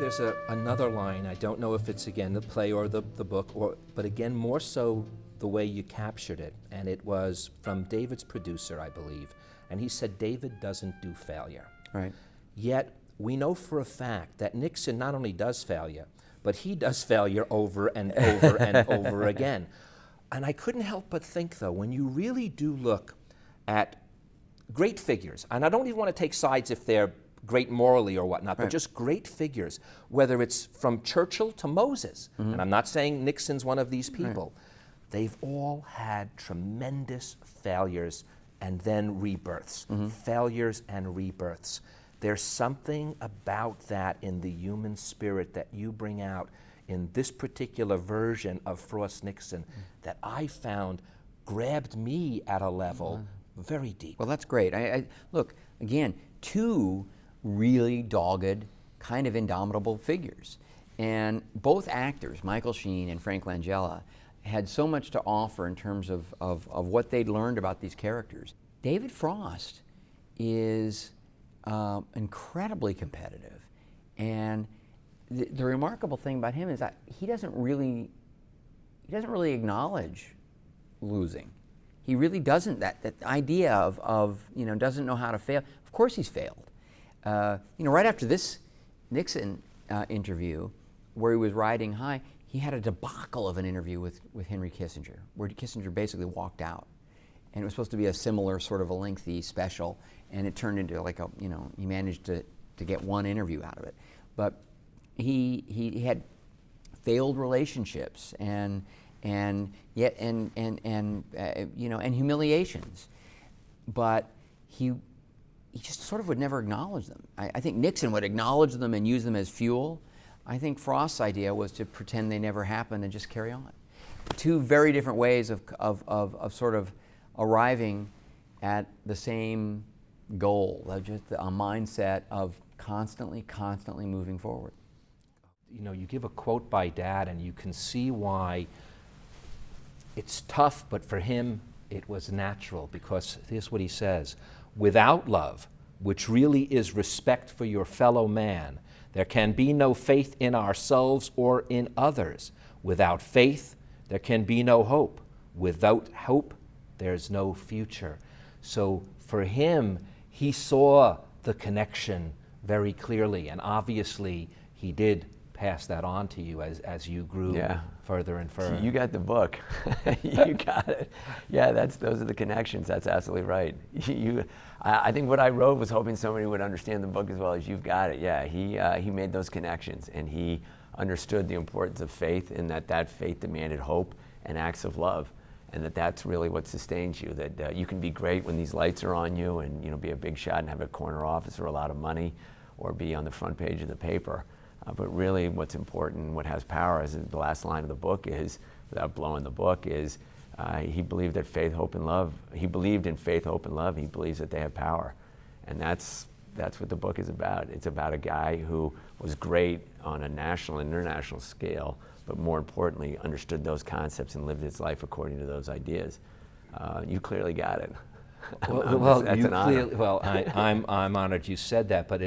there's another line. I don't know if it's, again, the play or the book, but again, more so the way you captured it. And it was from David's producer, I believe. And he said, David doesn't do failure. Right. Yet, we know for a fact that Nixon not only does failure, but he does failure over and over and over again. And I couldn't help but think, though, when you really do look at great figures, and I don't even want to take sides if they're great morally or whatnot, but just great figures, whether it's from Churchill to Moses, and I'm not saying Nixon's one of these people, they've all had tremendous failures and then rebirths, failures and rebirths. There's something about that in the human spirit that you bring out in this particular version of Frost-Nixon that I found grabbed me at a level very deep. Well, that's great. I look, again, two really dogged, kind of indomitable figures. And both actors, Michael Sheen and Frank Langella, had so much to offer in terms of what they'd learned about these characters. David Frost is incredibly competitive. And the remarkable thing about him is that he doesn't really acknowledge losing. He really doesn't. That idea of doesn't know how to fail. Of course he's failed. Right after this Nixon interview, where he was riding high, he had a debacle of an interview with Henry Kissinger, where Kissinger basically walked out. And it was supposed to be a similar sort of a lengthy special, and it turned into like he managed to get one interview out of it. But he had failed relationships and humiliations, but he just sort of would never acknowledge them. I think Nixon would acknowledge them and use them as fuel. I think Frost's idea was to pretend they never happened and just carry on. Two very different ways of sort of arriving at the same goal, just a mindset of constantly moving forward. You give a quote by Dad and you can see why it's tough, but for him it was natural, because here's what he says: without love, which really is respect for your fellow man, there can be no faith in ourselves or in others. Without faith, there can be no hope. Without hope, there's no future. So for him, he saw the connection very clearly, and obviously he did pass that on to you as you grew further and further. You got the book. You got it. Yeah, those are the connections. That's absolutely right. I think what I wrote was hoping somebody would understand the book as well as you've got it. Yeah, he made those connections, and he understood the importance of faith, and that faith demanded hope and acts of love, and that's really what sustains you. That you can be great when these lights are on you, and be a big shot and have a corner office or a lot of money, or be on the front page of the paper. But really, what's important, what has power, as the last line of the book is, without blowing the book, is he believed that faith, hope, and love. He believed in faith, hope, and love. He believes that they have power, and that's what the book is about. It's about a guy who was great on a national and international scale, but more importantly, understood those concepts and lived his life according to those ideas. You clearly got it. That's an honor. I'm honored you said that, but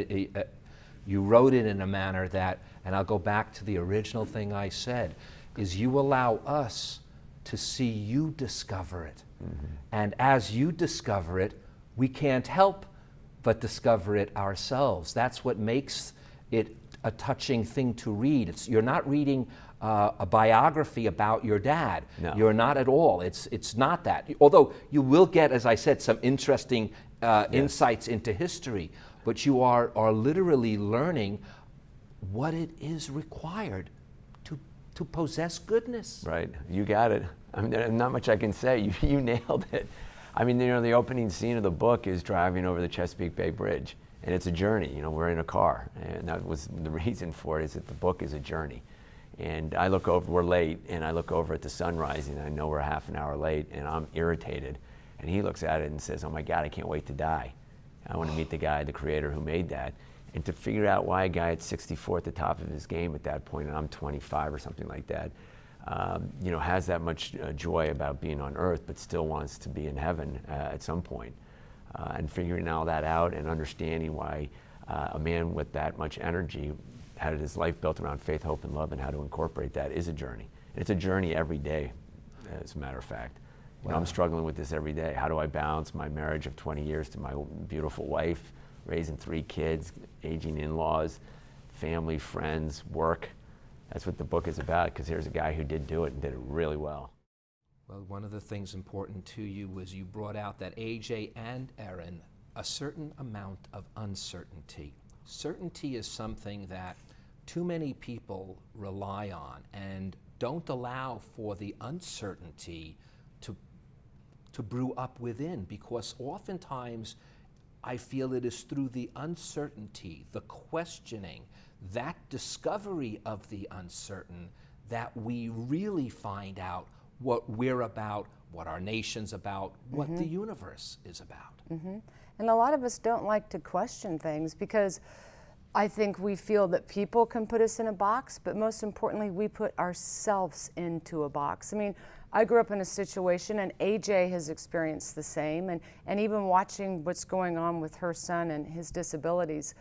you wrote it in a manner that, and I'll go back to the original thing I said, is you allow us to see you discover it. And as you discover it, we can't help but discover it ourselves. That's what makes it a touching thing to read. You're not reading a biography about your dad. No. You're not at all. It's not that. Although you will get, as I said, some interesting insights into history, but you are literally learning what it is required to possess goodness. Right, you got it. I mean, there's not much I can say. You nailed it. I mean, the opening scene of the book is driving over the Chesapeake Bay Bridge, and it's a journey. We're in a car, and that was the reason for it, is that the book is a journey. And I look over, we're late, and I look over at the sun rising, and I know we're half an hour late, and I'm irritated. And he looks at it and says, "Oh my God, I can't wait to die. I want to meet the guy, the creator who made that." And to figure out why a guy at 64 at the top of his game at that point, and I'm 25 or something like that, has that much joy about being on earth, but still wants to be in heaven at some point. And figuring all that out and understanding why a man with that much energy had his life built around faith, hope, and love, and how to incorporate that is a journey. And it's a journey every day, as a matter of fact. You know, I'm struggling with this every day. How do I balance my marriage of 20 years to my beautiful wife, raising 3 kids, aging in-laws, family, friends, work? That's what the book is about, because here's a guy who did do it and did it really well. Well, one of the things important to you was you brought out that AJ and Erin, a certain amount of uncertainty. Certainty is something that too many people rely on and don't allow for the uncertainty to brew up within, because oftentimes I feel it is through the uncertainty, the questioning, that discovery of the uncertain, that we really find out what we're about, what our nation's about, what the universe is about. And a lot of us don't like to question things because I think we feel that people can put us in a box, but most importantly, we put ourselves into a box. I mean, I grew up in a situation, and AJ has experienced the same, and even watching what's going on with her son and his disabilities,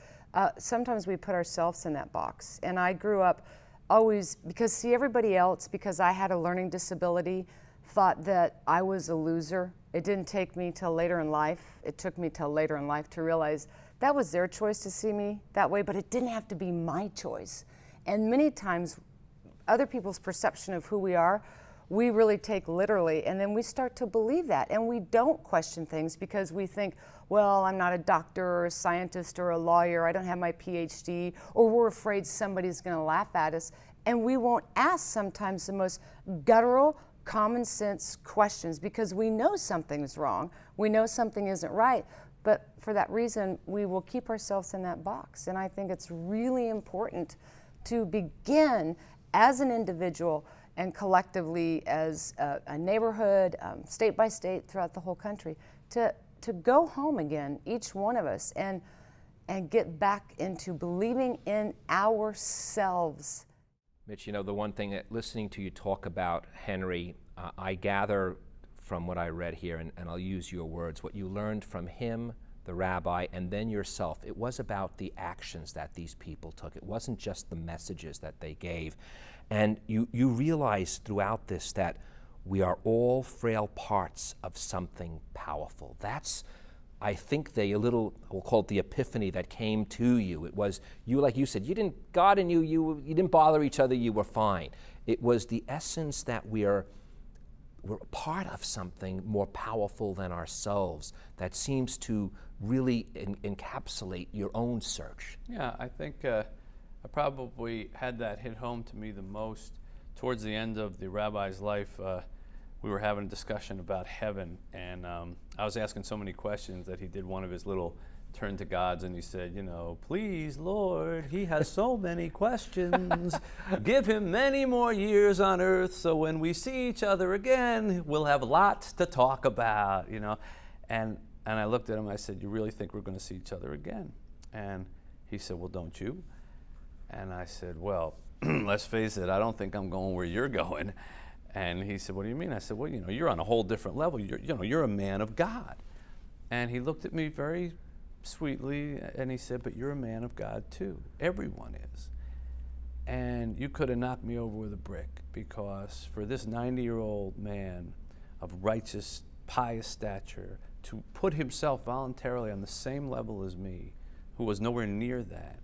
sometimes we put ourselves in that box. And I grew up always, because see, everybody else, because I had a learning disability, thought that I was a loser. It didn't take me till later in life. It took me till later in life to realize that was their choice to see me that way, but it didn't have to be my choice. And many times, other people's perception of who we are, we really take literally, and then we start to believe that, and we don't question things because we think, well, I'm not a doctor or a scientist or a lawyer, I don't have my PhD, or we're afraid somebody's going to laugh at us, and we won't ask sometimes the most guttural, common sense questions because we know something is wrong, we know something isn't right, but for that reason, we will keep ourselves in that box. And I think it's really important to begin as an individual and collectively as a neighborhood, state by state, throughout the whole country, to go home again, each one of us, and get back into believing in ourselves. Mitch, you know, the one thing that listening to you talk about Henry, I gather from what I read here, and I'll use your words, what you learned from him, the rabbi, and then yourself. It was about the actions that these people took. It wasn't just the messages that they gave. And you realize throughout this that we are all frail parts of something powerful. That's, I think, we'll call it the epiphany that came to you. It was you, like you said, God and you didn't bother each other, you were fine. It was the essence that we're a part of something more powerful than ourselves that seems to really encapsulate your own search. Yeah, I think I probably had that hit home to me the most towards the end of the rabbi's life. We were having a discussion about heaven, and I was asking so many questions that he did one of his little turn to gods, and he said, you know, please, Lord, he has so many questions. Give him many more years on earth, so when we see each other again, we'll have lots to talk about, you know. And I looked at him, and I said, you really think we're going to see each other again? And he said, well, don't you? And I said, well, let's face it, I don't think I'm going where you're going. And he said, what do you mean? I said, well, you know, you're on a whole different level. You're a man of God. And he looked at me very sweetly, and he said, but you're a man of God too. Everyone is. And you could have knocked me over with a brick, because for this 90-year-old man of righteous, pious stature to put himself voluntarily on the same level as me, who was nowhere near that,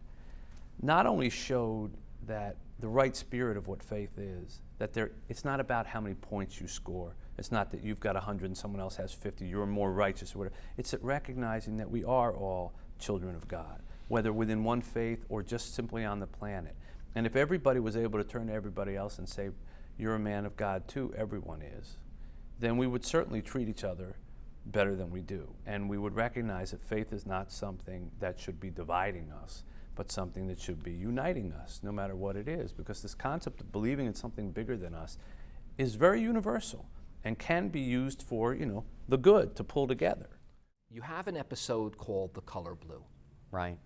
not only showed that the right spirit of what faith is, that it's not about how many points you score. It's not that you've got 100 and someone else has 50, you're more righteous or whatever. It's recognizing that we are all children of God, whether within one faith or just simply on the planet. And if everybody was able to turn to everybody else and say, you're a man of God too, everyone is, then we would certainly treat each other better than we do. And we would recognize that faith is not something that should be dividing us, but something that should be uniting us, no matter what it is, because this concept of believing in something bigger than us is very universal and can be used for, you know, the good to pull together. You have an episode called The Color Blue. Right.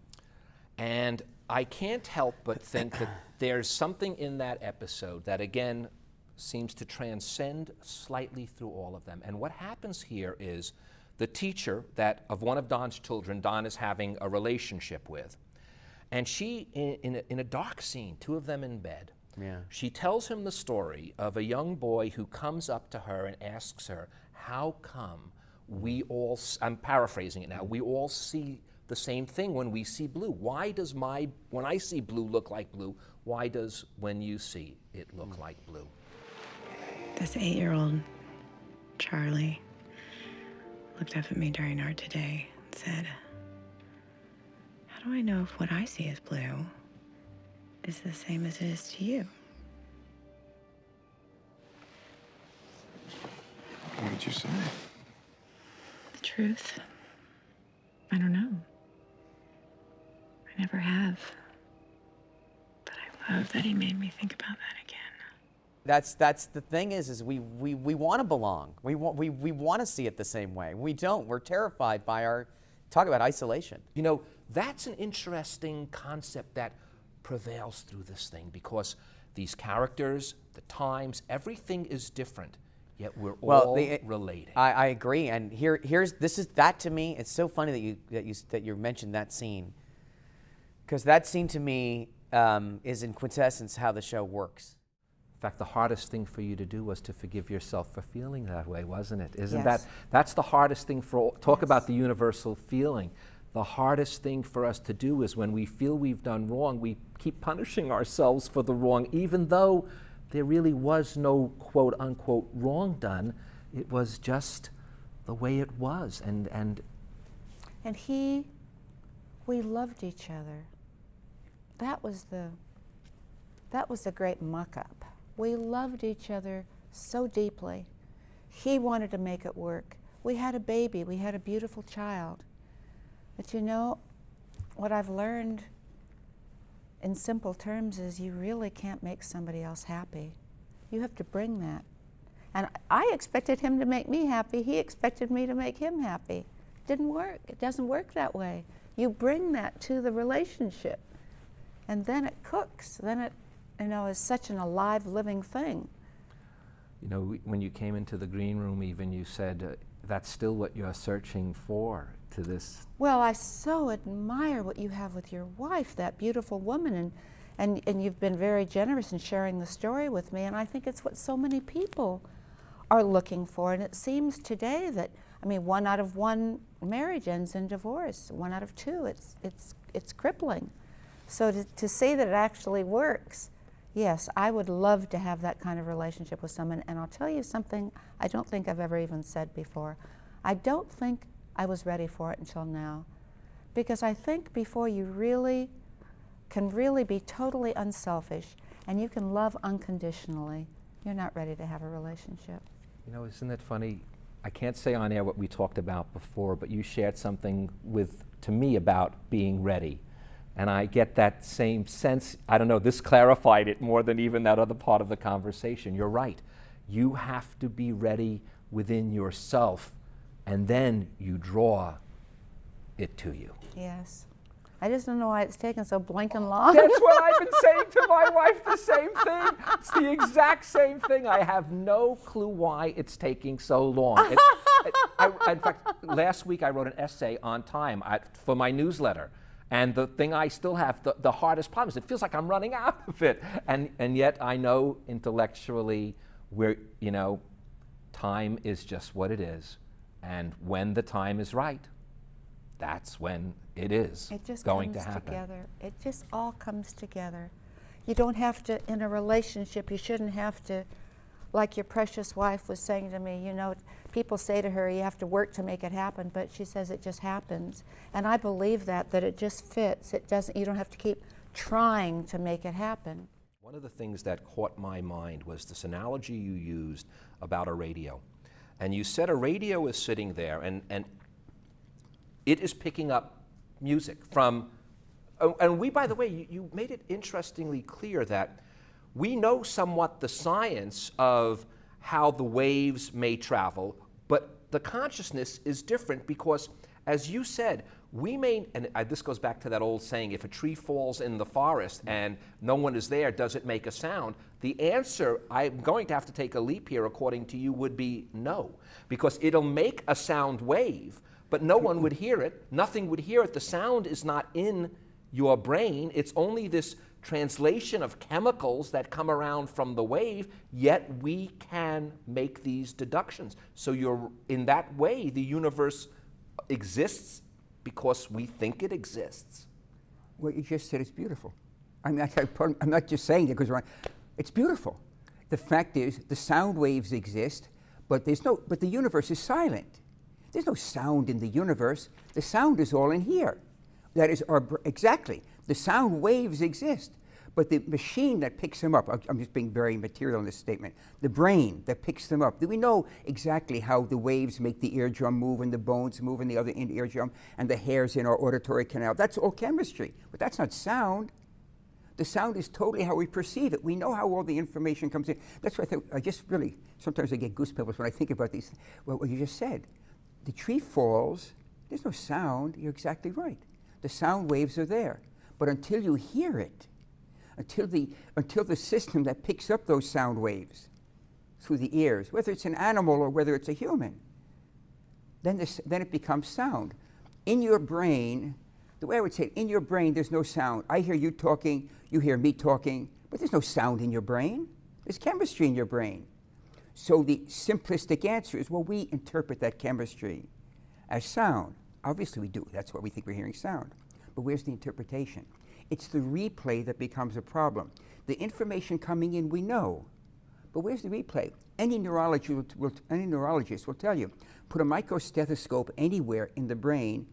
And I can't help but think that there's something in that episode that, again, seems to transcend slightly through all of them. And what happens here is the teacher of one of Don's children, Don is having a relationship with. And she, in a dark scene, two of them in bed, Yeah. she tells him the story of a young boy who comes up to her and asks her, how come we all, I'm paraphrasing it now, we all see the same thing when we see blue? Why does when I see blue look like blue? Why does when you see it look like blue? This 8-year-old, Charlie, looked up at me during art today and said, how do I know if what I see as blue is the same as it is to you? What did you say? The truth. I don't know. I never have. But I love that he made me think about that again. That's the thing is we want to belong. We want to see it the same way. We don't. We're terrified by our, talk about isolation. You know, that's an interesting concept that prevails through this thing, because these characters, the times, everything is different, yet we're all related. I agree, and that to me. It's so funny that you mentioned that scene, because that scene to me is in quintessence how the show works. In fact, the hardest thing for you to do was to forgive yourself for feeling that way, wasn't it? Isn't Yes. that's the hardest thing talk about the universal feeling. The hardest thing for us to do is when we feel we've done wrong, we keep punishing ourselves for the wrong, even though there really was no quote unquote wrong done. It was just the way it was. And we loved each other. That was the great muck-up. We loved each other so deeply. He wanted to make it work. We had a baby, we had a beautiful child. But you know, what I've learned in simple terms is you really can't make somebody else happy. You have to bring that. And I expected him to make me happy. He expected me to make him happy. Didn't work. It doesn't work that way. You bring that to the relationship, and then it cooks. Then it, is such an alive, living thing. you know, when you came into the green room even, you said that's still what you're searching for to this. Well, I so admire what you have with your wife, that beautiful woman, and you've been very generous in sharing the story with me, and I think it's what so many people are looking for. And it seems today that, 1 out of 1 marriage ends in divorce, 1 out of 2, it's crippling. So to see that it actually works, yes, I would love to have that kind of relationship with someone. And I'll tell you something I don't think I've ever even said before. I don't think I was ready for it until now. Because I think before you can really be totally unselfish and you can love unconditionally, you're not ready to have a relationship. You know, isn't it funny? I can't say on air what we talked about before, but you shared something to me about being ready. And I get that same sense. I don't know, this clarified it more than even that other part of the conversation. You're right. You have to be ready within yourself, and then you draw it to you. Yes. I just don't know why it's taken so blinking long. That's what I've been saying to my wife, the same thing. It's the exact same thing. I have no clue why it's taking so long. In fact, last week I wrote an essay on time for my newsletter. And the thing I still have, the hardest problem is it feels like I'm running out of it. And yet I know intellectually time is just what it is. And when the time is right, that's when it is going to happen. Together. It just all comes together. You don't have to, in a relationship, you shouldn't have to, like your precious wife was saying to me, people say to her, you have to work to make it happen, but she says it just happens. And I believe that it just fits. You don't have to keep trying to make it happen. One of the things that caught my mind was this analogy you used about a radio. And you said a radio is sitting there and it is picking up music from, and we, by the way, you made it interestingly clear that we know somewhat the science of how the waves may travel, but the consciousness is different because, as you said, this goes back to that old saying, if a tree falls in the forest and no one is there, does it make a sound? The answer, I'm going to have to take a leap here, according to you, would be no, because it'll make a sound wave, but no one would hear it, nothing would hear it. The sound is not in your brain, it's only this translation of chemicals that come around from the wave, yet we can make these deductions. So in that way, the universe exists because we think it exists. What you just said is beautiful. I mean, I'm not just saying it because it's beautiful. The fact is, the sound waves exist, but the universe is silent. There's no sound in the universe. The sound is all in here. That is exactly. The sound waves exist, but the machine that picks them up, I'm just being very material in this statement, the brain that picks them up, do we know exactly how the waves make the eardrum move and the bones move and the other eardrum and the hairs in our auditory canal? That's all chemistry, but that's not sound. The sound is totally how we perceive it. We know how all the information comes in. That's why I just really, sometimes I get goosebumps when I think about these, what you just said. The tree falls, there's no sound, you're exactly right. The sound waves are there. But until you hear it, until the system that picks up those sound waves through the ears, whether it's an animal or whether it's a human, then it becomes sound. In your brain, the way I would say it, in your brain there's no sound. I hear you talking, you hear me talking, but there's no sound in your brain. There's chemistry in your brain. So the simplistic answer is, well, we interpret that chemistry as sound. Obviously we do. That's why we think we're hearing sound. But where's the interpretation? It's the replay that becomes a problem. The information coming in we know, but where's the replay? Any neurologist will tell you, put a microstethoscope anywhere in the brain,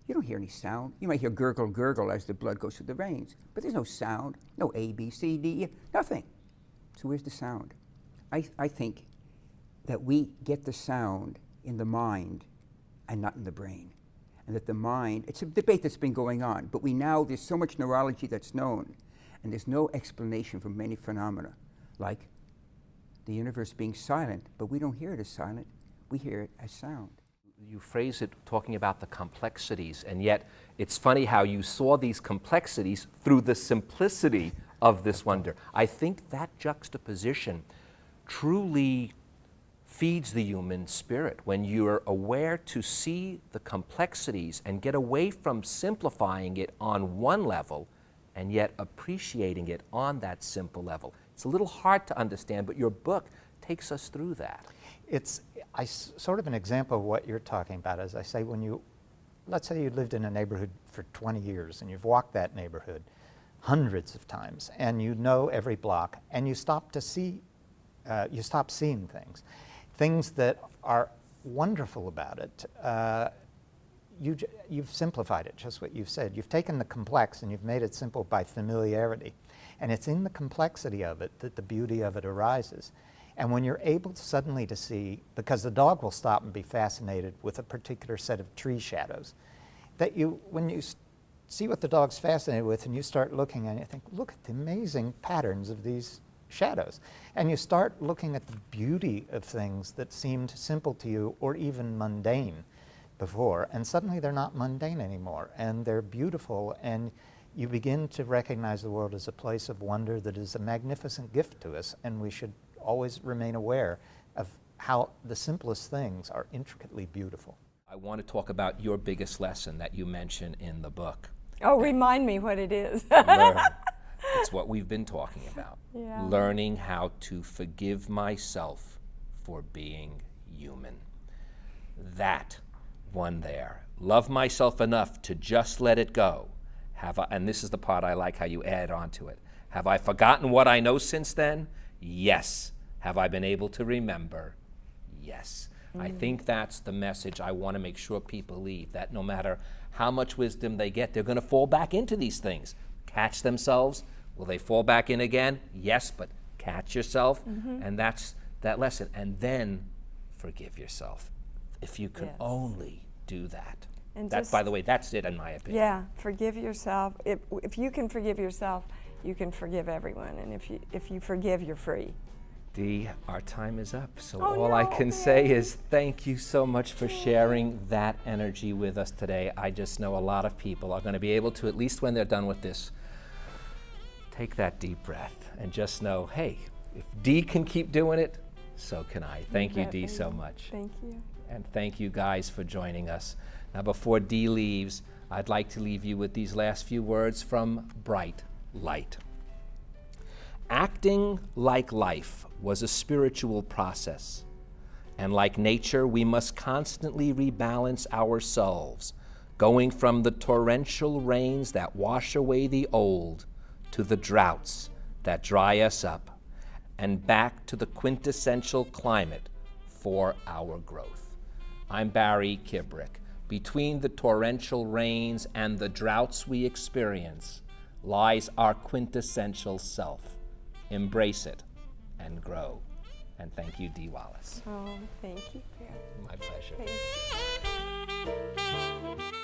you don't hear any sound. You might hear gurgle, gurgle as the blood goes through the veins, but there's no sound, no A, B, C, D, E, nothing. So where's the sound? I think that we get the sound in the mind and not in the brain. And that the mind, it's a debate that's been going on, but there's so much neurology that's known, and there's no explanation for many phenomena, like the universe being silent, but we don't hear it as silent, we hear it as sound. You phrase it talking about the complexities, and yet it's funny how you saw these complexities through the simplicity of this wonder. I think that juxtaposition truly feeds the human spirit when you're aware to see the complexities and get away from simplifying it on one level and yet appreciating it on that simple level. It's a little hard to understand, but your book takes us through that. It's sort of an example of what you're talking about. As I say, let's say you lived in a neighborhood for 20 years and you've walked that neighborhood hundreds of times and you know every block, and you stop seeing things that are wonderful about it. You've simplified it, just what you've said. You've taken the complex and you've made it simple by familiarity. And it's in the complexity of it that the beauty of it arises. And when you're able suddenly to see, because the dog will stop and be fascinated with a particular set of tree shadows, when you see what the dog's fascinated with and you start looking and you think, look at the amazing patterns of these shadows. And you start looking at the beauty of things that seemed simple to you or even mundane before, and suddenly they're not mundane anymore, and they're beautiful, and you begin to recognize the world as a place of wonder that is a magnificent gift to us, and we should always remain aware of how the simplest things are intricately beautiful. I want to talk about your biggest lesson that you mention in the book. Oh, remind me what it is. Learn. It's what we've been talking about. Yeah. Learning how to forgive myself for being human. That one there. Love myself enough to just let it go. And this is the part I like how you add on to it. Have I forgotten what I know since then? Yes. Have I been able to remember? Yes. I think that's the message I want to make sure people leave, that no matter how much wisdom they get, they're going to fall back into these things. Catch themselves. Will they fall back in again? Yes, but catch yourself. And that's that lesson. And then forgive yourself. If you can only do that. And that, by the way, that's it in my opinion. Yeah, forgive yourself. If you can forgive yourself, you can forgive everyone. And if you forgive, you're free. Dee, our time is up. So all I can say is thank you so much for sharing that energy with us today. I just know a lot of people are going to be able to, at least when they're done with this, take that deep breath and just know, hey, if Dee can keep doing it, so can I. Thank you, Dee, so much. Thank you. And thank you guys for joining us. Now, before Dee leaves, I'd like to leave you with these last few words from Bright Light. Acting like life was a spiritual process, and like nature, we must constantly rebalance ourselves, going from the torrential rains that wash away the old to the droughts that dry us up, and back to the quintessential climate for our growth. I'm Barry Kibrick. Between the torrential rains and the droughts we experience lies our quintessential self. Embrace it and grow. And thank you, Dee Wallace. Oh, thank you. My pleasure. Thank you.